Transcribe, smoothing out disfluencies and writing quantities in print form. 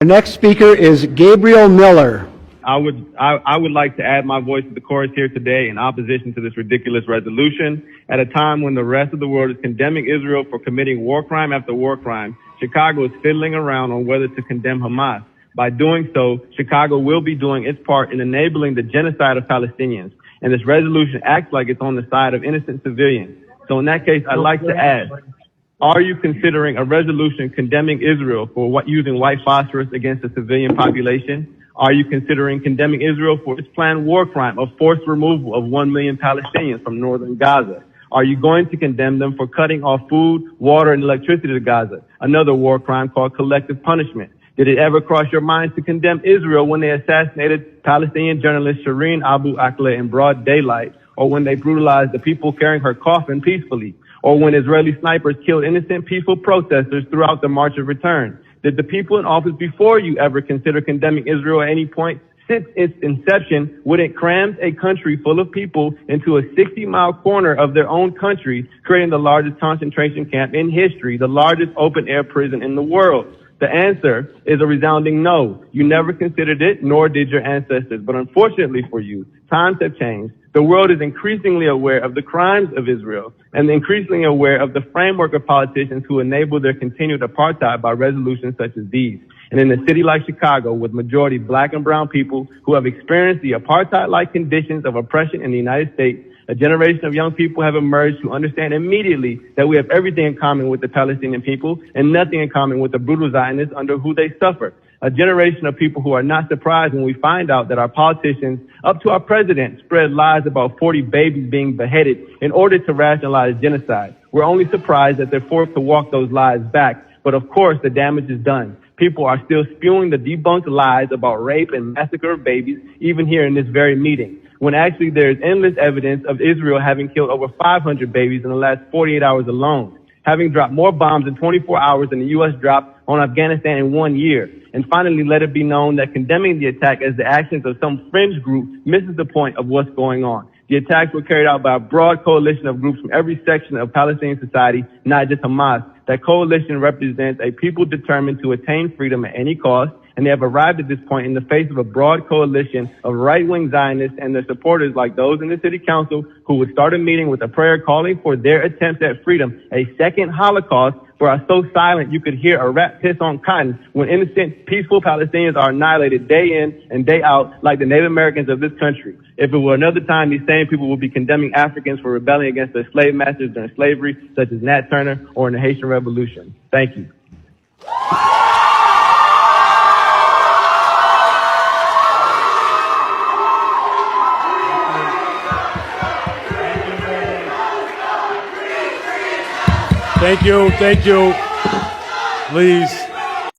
Our next speaker is Gabriel Miller. I would like to add my voice to the chorus here today in opposition to this ridiculous resolution. At a time when the rest of the world is condemning Israel for committing war crime after war crime, Chicago is fiddling around on whether to condemn Hamas. By doing so, Chicago will be doing its part in enabling the genocide of Palestinians. And this resolution acts like it's on the side of innocent civilians. So in that case, I'd like to add, are you considering a resolution condemning Israel for using white phosphorus against the civilian population? Are you considering condemning Israel for its planned war crime of forced removal of 1 million Palestinians from northern Gaza? Are you going to condemn them for cutting off food, water, and electricity to Gaza, another war crime called collective punishment? Did it ever cross your mind to condemn Israel when they assassinated Palestinian journalist Shireen Abu Akleh in broad daylight, or when they brutalized the people carrying her coffin peacefully, or when Israeli snipers killed innocent peaceful protesters throughout the March of Return? Did the people in office before you ever consider condemning Israel at any point? Since its inception, when it crams a country full of people into a 60-mile corner of their own country, creating the largest concentration camp in history, the largest open-air prison in the world? The answer is a resounding no. You never considered it, nor did your ancestors. But unfortunately for you, times have changed. The world is increasingly aware of the crimes of Israel and increasingly aware of the framework of politicians who enable their continued apartheid by resolutions such as these. And in a city like Chicago, with majority black and brown people who have experienced the apartheid-like conditions of oppression in the United States, a generation of young people have emerged who understand immediately that we have everything in common with the Palestinian people and nothing in common with the brutal Zionists under who they suffer. A generation of people who are not surprised when we find out that our politicians, up to our president, spread lies about 40 babies being beheaded in order to rationalize genocide. We're only surprised that they're forced to walk those lies back. But of course, the damage is done. People are still spewing the debunked lies about rape and massacre of babies, even here in this very meeting, when actually there is endless evidence of Israel having killed over 500 babies in the last 48 hours alone, having dropped more bombs in 24 hours than the U.S. dropped on Afghanistan in 1 year. And finally, let it be known that condemning the attack as the actions of some fringe group misses the point of what's going on. The attacks were carried out by a broad coalition of groups from every section of Palestinian society, not just Hamas. That coalition represents a people determined to attain freedom at any cost, and they have arrived at this point in the face of a broad coalition of right-wing Zionists and their supporters like those in the city council who would start a meeting with a prayer calling for their attempts at freedom, a second Holocaust, but are so silent you could hear a rat piss on cotton when innocent, peaceful Palestinians are annihilated day in and day out like the Native Americans of this country. If it were another time, these same people would be condemning Africans for rebelling against their slave masters during slavery, such as Nat Turner or in the Haitian Revolution. Thank you. Thank you. Please.